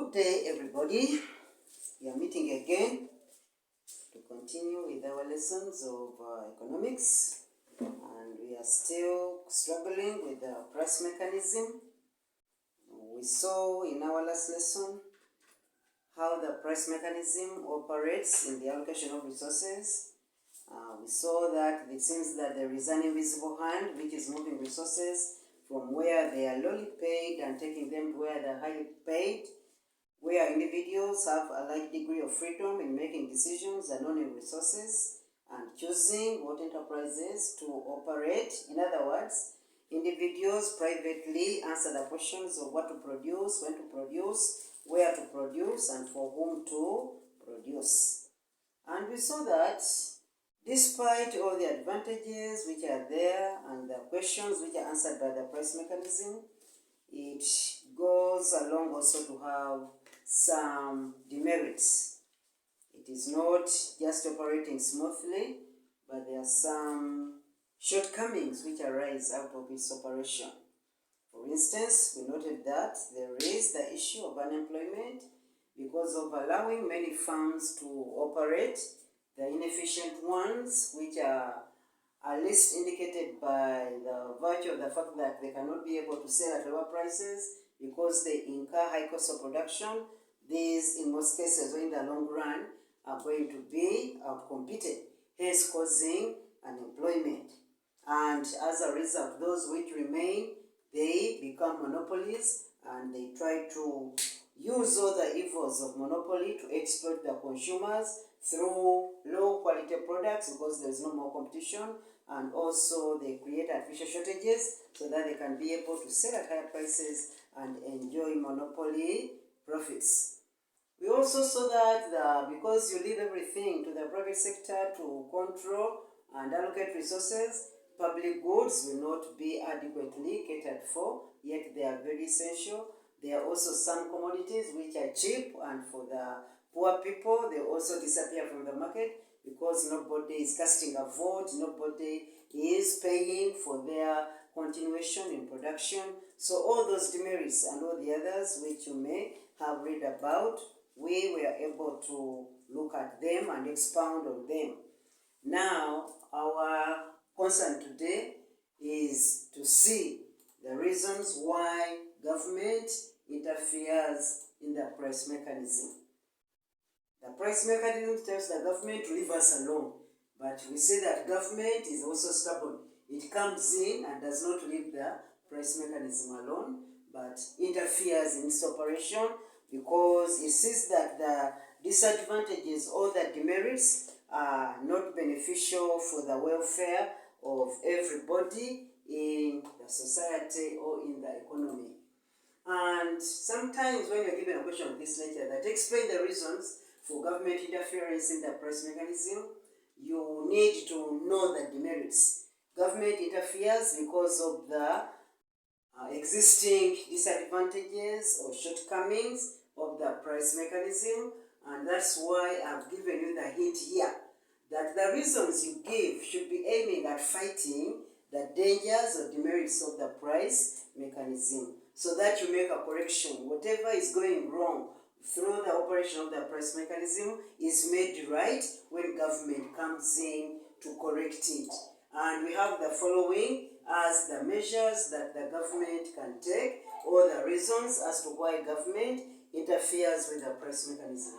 Good day, everybody. We are meeting again to continue with our lessons of economics, and we are still struggling with the price mechanism. We saw in our last lesson how the price mechanism operates in the allocation of resources. We saw that it seems that there is an invisible hand which is moving resources from where they are lowly paid and taking them to where they are highly paid, where individuals have a large degree of freedom in making decisions and owning resources and choosing what enterprises to operate. In other words, individuals privately answer the questions of what to produce, when to produce, where to produce, and for whom to produce. And we saw that despite all the advantages which are there and the questions which are answered by the price mechanism, it goes along also to have some demerits. It is not just operating smoothly, but there are some shortcomings which arise out of its operation. For instance, we noted that there is the issue of unemployment because of allowing many firms to operate, the inefficient ones, which are least indicated by the virtue of the fact that they cannot be able to sell at lower prices because they incur high cost of production. These, in most cases, or in the long run, are going to be outcompeted, hence causing unemployment. And as a result, those which remain, they become monopolies and they try to use all the evils of monopoly to exploit the consumers through low quality products because there is no more competition, and also they create artificial shortages so that they can be able to sell at higher prices and enjoy monopoly profits. We also saw that because you leave everything to the private sector to control and allocate resources, public goods will not be adequately catered for, yet they are very essential. There are also some commodities which are cheap, and for the poor people, they also disappear from the market because nobody is casting a vote, nobody is paying for their continuation in production. So all those demerits and all the others which you may have read about, we were able to look at them and expound on them. Now, our concern today is to see the reasons why government interferes in the price mechanism. The price mechanism tells the government to leave us alone, but we say that government is also stubborn. It comes in and does not leave the price mechanism alone, but interferes in its operation because it sees that the disadvantages or the demerits are not beneficial for the welfare of everybody in the society or in the economy. And sometimes when you're given a question of this nature that explains the reasons for government interference in the price mechanism, you need to know the demerits. Government interferes because of the existing disadvantages or shortcomings of the price mechanism, and that's why I've given you the hint here that the reasons you give should be aiming at fighting the dangers or demerits of the price mechanism so that you make a correction. Whatever is going wrong through the operation of the price mechanism is made right when government comes in to correct it. And we have the following as the measures that the government can take or the reasons as to why government interferes with the price mechanism.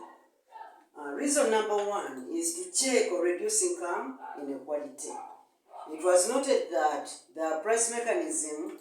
Reason number one is to check or reduce income inequality. It was noted that the price mechanism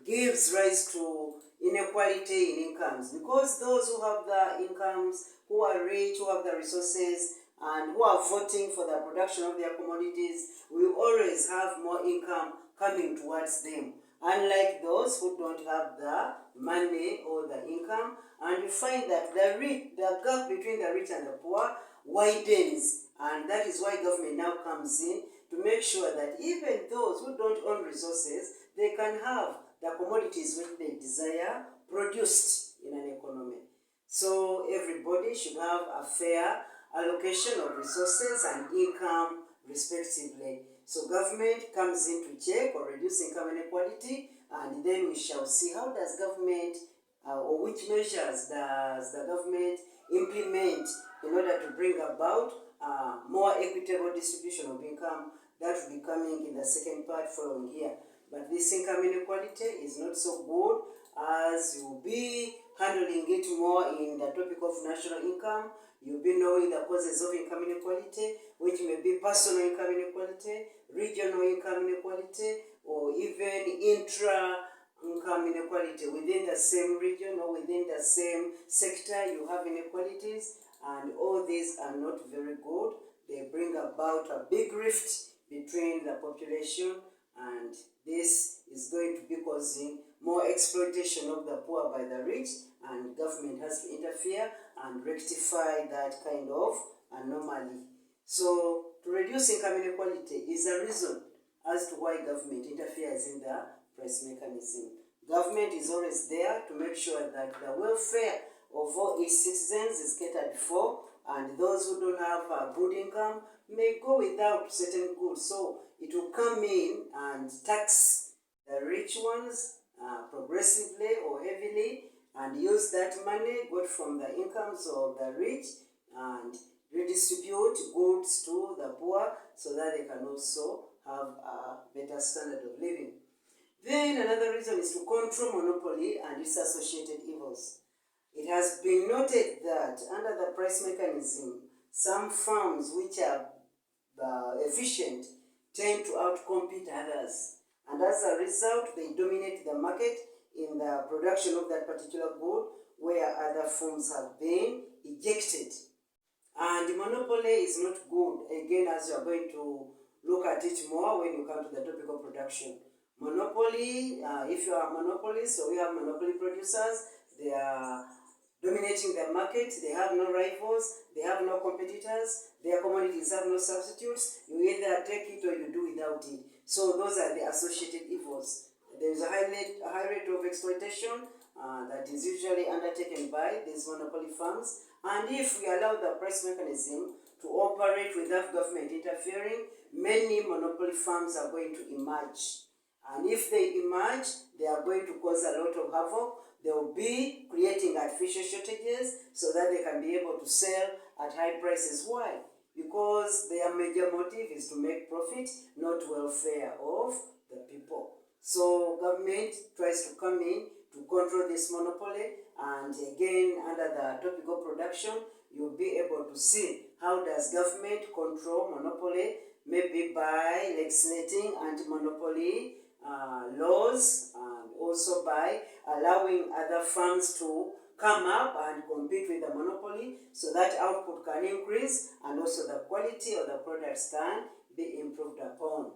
gives rise to inequality in incomes because those who have the incomes, who are rich, who have the resources, and who are voting for the production of their commodities will always have more income coming towards them, unlike those who don't have the money or the income. And you find that the gap between the rich and the poor widens, and that is why government now comes in to make sure that even those who don't own resources, they can have the commodities which they desire produced in an economy. So everybody should have a fair allocation of resources and income respectively. So government comes in to check or reduce income inequality, and then we shall see how does government or which measures does the government implement in order to bring about more equitable distribution of income? That will be coming in the second part following here. But this income inequality is not so good, as you'll be handling it more in the topic of national income. You'll be knowing the causes of income inequality, which may be personal income inequality, regional income inequality, or even intra-income inequality. Within the same region or within the same sector, you have inequalities, and all these are not very good. They bring about a big rift between the population, and this is going to be causing more exploitation of the poor by the rich, and government has to interfere and rectify that kind of anomaly. So to reduce income inequality is a reason as to why government interferes in the price mechanism. Government is always there to make sure that the welfare of all its citizens is catered for, and those who don't have a good income may go without certain goods. So it will come in and tax the rich ones progressively or heavily, and use that money got from the incomes of the rich and redistribute goods to the poor so that they can also have a better standard of living. Then another reason is to control monopoly and its associated evils. It has been noted that under the price mechanism, some firms which are efficient tend to outcompete others, and as a result, they dominate the market in the production of that particular good, where other firms have been ejected. And monopoly is not good, again, as you are going to look at it more when you come to the topic of production. Monopoly, if you are a monopolist, so we have monopoly producers, they are dominating the market, they have no rivals, they have no competitors, their commodities have no substitutes. You either take it or you do without it. So those are the associated evils. There is a high rate of exploitation that is usually undertaken by these monopoly firms. And if we allow the price mechanism to operate without government interfering, many monopoly firms are going to emerge. And if they emerge, they are going to cause a lot of havoc. They will be creating artificial shortages so that they can be able to sell at high prices. Why? Because their major motive is to make profit, not welfare of the people. So government tries to come in to control this monopoly, and again, under the topic of production, you'll be able to see how does government control monopoly, maybe by legislating anti-monopoly laws, and also by allowing other firms to come up and compete with the monopoly so that output can increase and also the quality of the products can be improved upon.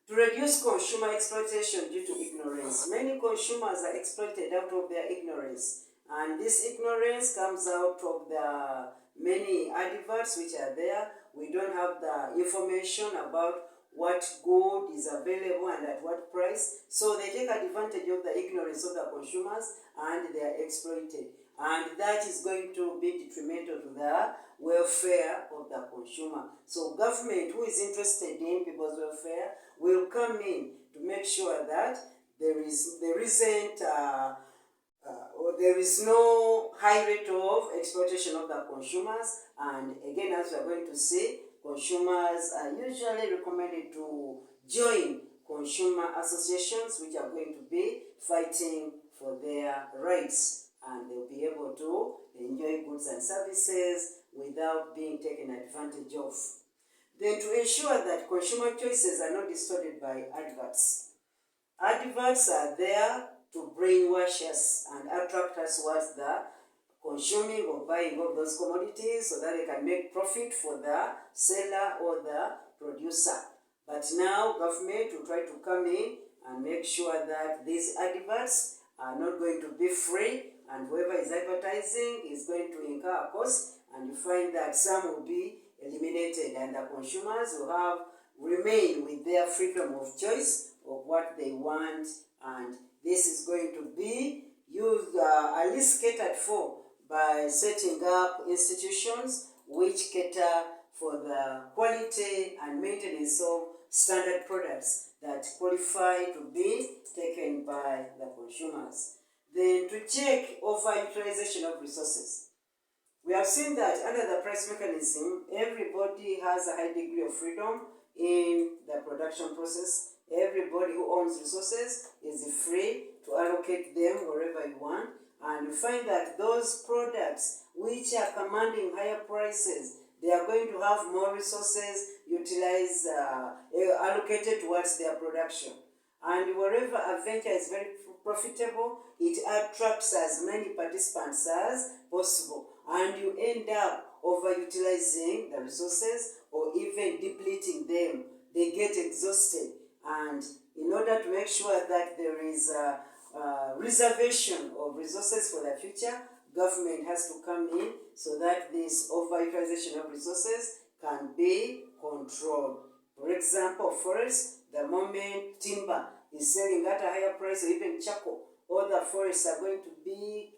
To reduce consumer exploitation due to ignorance. Many consumers are exploited out of their ignorance, and this ignorance comes out of the many adverts which are there. We don't have the information about what good is available and at what price. So they take advantage of the ignorance of the consumers and they are exploited. And that is going to be detrimental to the welfare of the consumer. So government, who is interested in people's welfare, will come in to make sure that there is no high rate of exploitation of the consumers. And again, as we are going to see, consumers are usually recommended to join consumer associations which are going to be fighting for their rights, and they'll be able to enjoy goods and services without being taken advantage of. Then to ensure that consumer choices are not distorted by adverts. Adverts are there to brainwash us and attract us towards the consuming or buying of those commodities so that they can make profit for the seller or the producer. But now government will try to come in and make sure that these adverts are not going to be free, and whoever is advertising is going to incur a cost, and you find that some will be eliminated and the consumers will have remain with their freedom of choice of what they want, and this is going to be used at least catered for by setting up institutions which cater for the quality and maintenance of standard products that qualify to be taken by the consumers. Then to check overutilization of resources. We have seen that under the price mechanism, everybody has a high degree of freedom in the production process. Everybody who owns resources is free to allocate them wherever you want. And you find that those products which are commanding higher prices, they are going to have more resources allocated towards their production. And wherever a venture is very profitable, it attracts as many participants as possible, and you end up overutilizing the resources or even depleting them. They get exhausted, and in order to make sure that there is a reservation of resources for the future, government has to come in so that this overutilization of resources can be controlled. For example, forests, the moment timber is selling at a higher price, or even charcoal, all the forests are going to be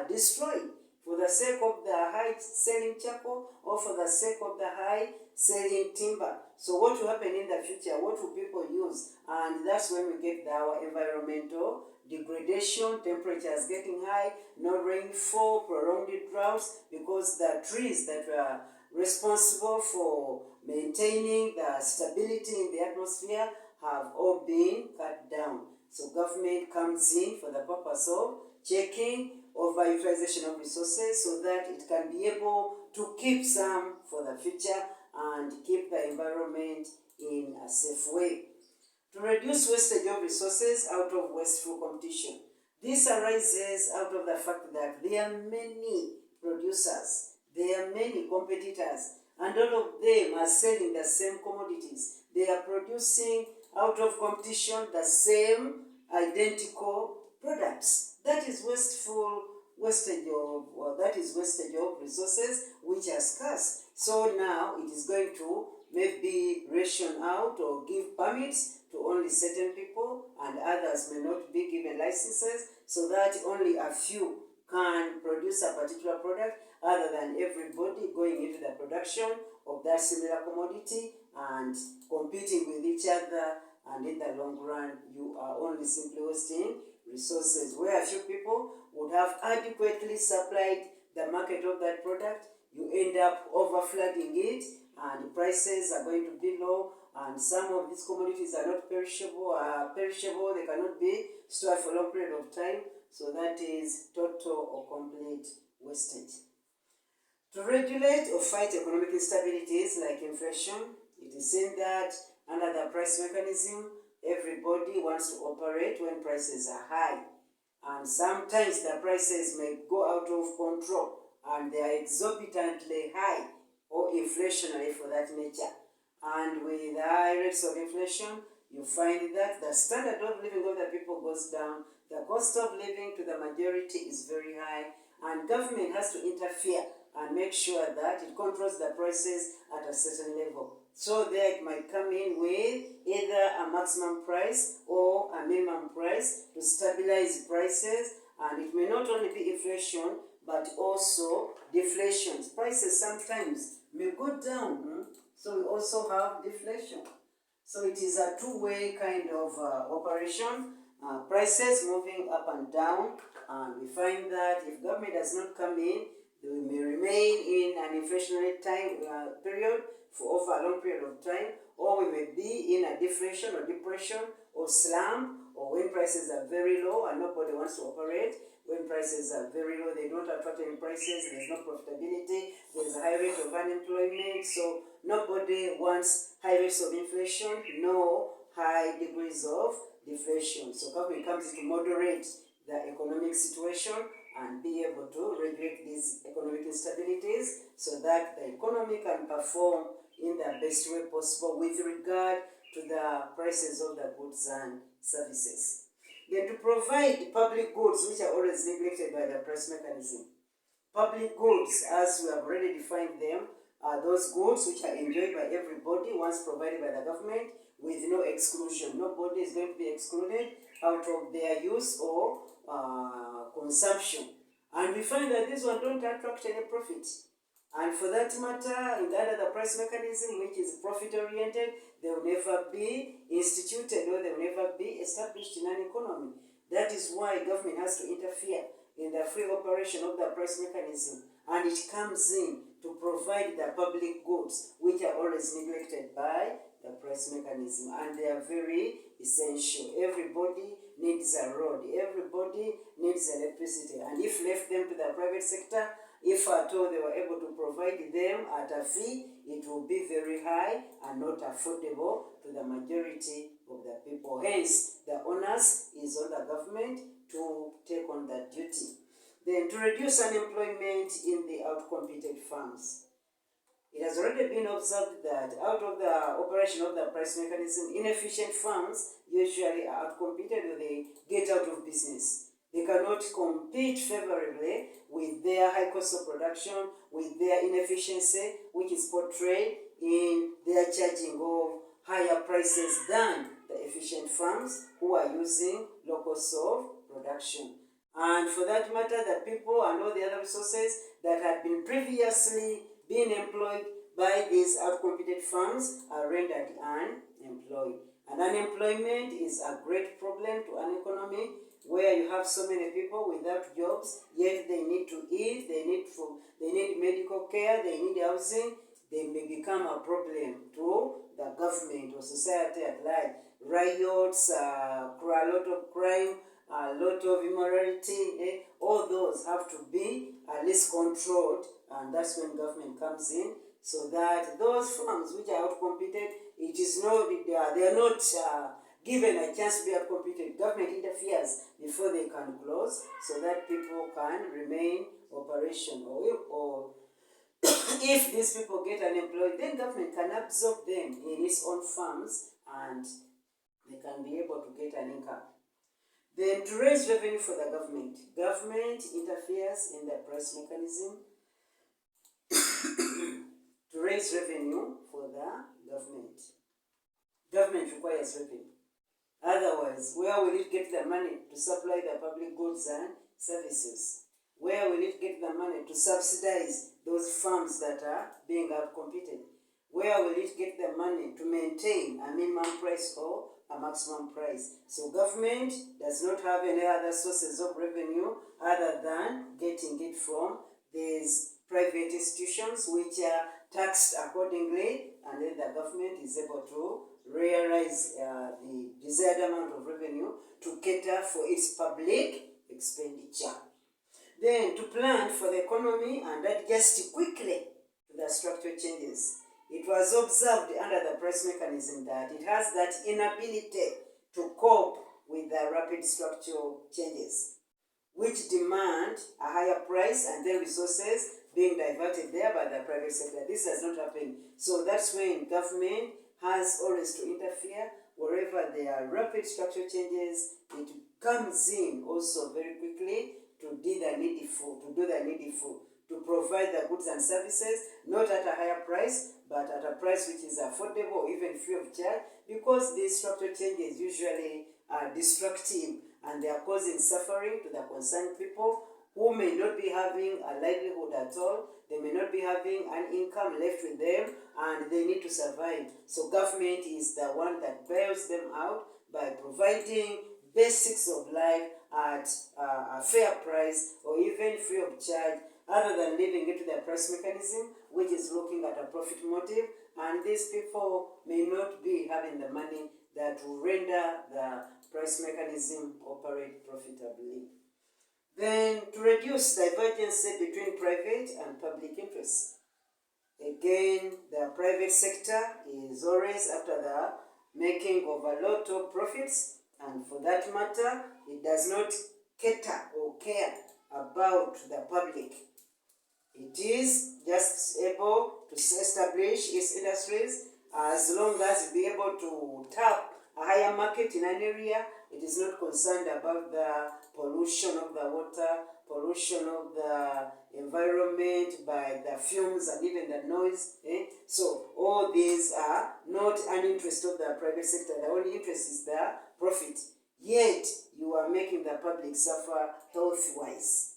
destroyed for the sake of the high selling charcoal or for the sake of the high selling timber. So what will happen in the future? What will people use? And that's when we get our environmental degradation, temperatures getting high, no rainfall, prolonged droughts, because the trees that are responsible for maintaining the stability in the atmosphere have all been cut down. So government comes in for the purpose of checking overutilization of resources so that it can be able to keep some for the future and keep the environment in a safe way. To reduce wastage of resources out of wasteful competition. This arises out of the fact that there are many producers, there are many competitors, and all of them are selling the same commodities. They are producing out of competition the same identical products. That is wastage of resources which are scarce. So now it is going to maybe ration out or give permits to only certain people, and others may not be given licenses, so that only a few can produce a particular product other than everybody going into the production of that similar commodity and competing with each other, and in the long run you are only simply wasting resources. Where a few people would have adequately supplied the market of that product, you end up over flooding it, and prices are going to be low, and some of these commodities are not perishable, they cannot be stored for a long period of time, so that is total or complete wastage. To regulate or fight economic instabilities like inflation, it is seen that under the price mechanism, everybody wants to operate when prices are high, and sometimes the prices may go out of control and they are exorbitantly high or inflationary for that nature. And with high rates of inflation, you find that the standard of living of the people goes down, the cost of living to the majority is very high, and government has to interfere and make sure that it controls the prices at a certain level. So there it might come in with either a maximum price or a minimum price to stabilize prices, and it may not only be inflation but also deflation. Prices sometimes may go down, so we also have deflation. So it is a two-way kind of operation, prices moving up and down, and we find that if government does not come in, they may remain in an inflationary period for over a long period of time, or we may be in a deflation or depression or slump, or when prices are very low and nobody wants to operate. When prices are very low, they don't attract any prices, there's no profitability, there's a high rate of unemployment, so nobody wants high rates of inflation, no high degrees of deflation. So government comes to moderate the economic situation and be able to regulate these economic instabilities so that the economy can perform in the best way possible with regard to the prices of the goods and services. Then to provide public goods which are always neglected by the price mechanism. Public goods, as we have already defined them, are those goods which are enjoyed by everybody once provided by the government with no exclusion. Nobody is going to be excluded out of their use or consumption. And we find that these ones don't attract any profit. And for that matter, under the price mechanism, which is profit-oriented, they will never be instituted or they will never be established in an economy. That is why government has to interfere in the free operation of the price mechanism, and it comes in to provide the public goods, which are always neglected by the price mechanism, and they are very essential. Everybody needs a road, everybody needs electricity, and if left them to the private sector, if at all they were able to provide them at a fee, it will be very high and not affordable to the majority of the people. Hence, the onus is on the government to take on that duty. Then, to reduce unemployment in the outcompeted firms. It has already been observed that out of the operation of the price mechanism, inefficient firms usually are outcompeted or they get out of business. They cannot compete favorably with their high cost of production, with their inefficiency, which is portrayed in their charging of higher prices than the efficient firms who are using low cost of production. And for that matter, the people and all the other resources that had been previously being employed by these outcompeted firms are rendered unemployed. And unemployment is a great problem to an economy where you have so many people without jobs, yet they need to eat, they need food, they need medical care, they need housing. They may become a problem to the government or society at large. Riots, a lot of crime, a lot of immorality, all those have to be at least controlled, and that's when government comes in, so that those firms which are outcompeted, it is not, they are not given a chance to be outcompeted. Government interferes before they can close, so that people can remain operational. Or if these people get unemployed, then government can absorb them in its own firms, and they can be able to get an income. Then, to raise revenue for the government. Government interferes in the price mechanism to raise revenue for the government. Government requires revenue. Otherwise, where will it get the money to supply the public goods and services? Where will it get the money to subsidize those firms that are being outcompeted? Where will it get the money to maintain a minimum price or a maximum price? So government does not have any other sources of revenue other than getting it from these private institutions, which are taxed accordingly, and then the government is able to realize the desired amount of revenue to cater for its public expenditure. Then, to plan for the economy and adjust quickly to the structural changes. It was observed under the price mechanism that it has that inability to cope with the rapid structural changes, which demand a higher price and then resources being diverted there by the private sector. This has not happened. So that's when government has always to interfere wherever there are rapid structural changes. It comes in also very quickly to do the needful, to provide the goods and services, not at a higher price, but at a price which is affordable or even free of charge, because these structural changes usually are destructive and they are causing suffering to the concerned people who may not be having a livelihood at all. They may not be having an income left with them, and they need to survive. So government is the one that bails them out by providing basics of life at a fair price or even free of charge, other than leaving it to the price mechanism, which is looking at a profit motive, and these people may not be having the money that will render the price mechanism operate profitably. Then, to reduce divergence between private and public interests. Again, the private sector is always after the making of a lot of profits, and for that matter, it does not cater or care about the public. It is just able to establish its industries as long as it be able to tap a higher market in an area. It is not concerned about the pollution of the water, pollution of the environment by the fumes and even the noise. So all these are not an interest of the private sector. The only interest is the profit. Yet you are making the public suffer health-wise.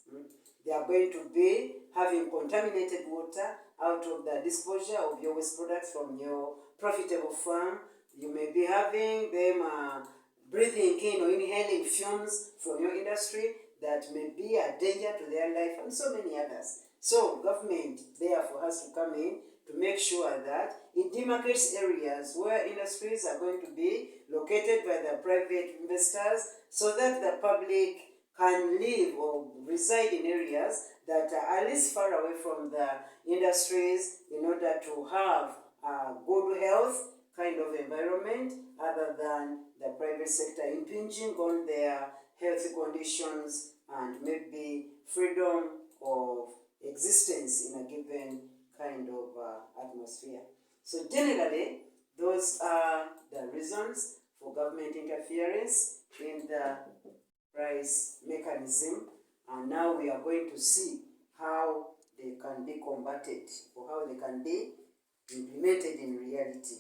They are going to be having contaminated water out of the disposal of your waste products from your profitable farm. You may be having them breathing in or inhaling fumes from your industry that may be a danger to their life, and so many others. So government therefore has to come in to make sure that it demarcates areas where industries are going to be located by the private investors, so that the public can live or reside in areas that are at least far away from the industries, in order to have a good health kind of environment, other than the private sector impinging on their health conditions and maybe freedom of existence in a given kind of atmosphere. So generally, those are the reasons for government interference in the price mechanism, and now we are going to see how they can be combated, or how they can be implemented in reality.